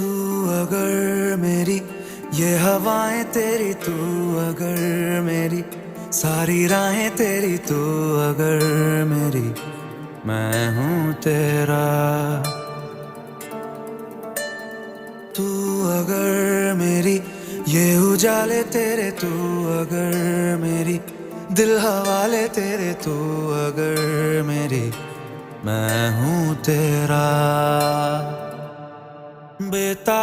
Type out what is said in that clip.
तू अगर मेरी ये हवाएं तेरी, तू अगर मेरी सारी राहें तेरी, तू अगर मेरी मैं हूँ तेरा। तू अगर मेरी ये उजाले तेरे, तू अगर मेरी दिल हवाले तेरे, तू अगर मेरी मैं हूँ तेरा। बेताब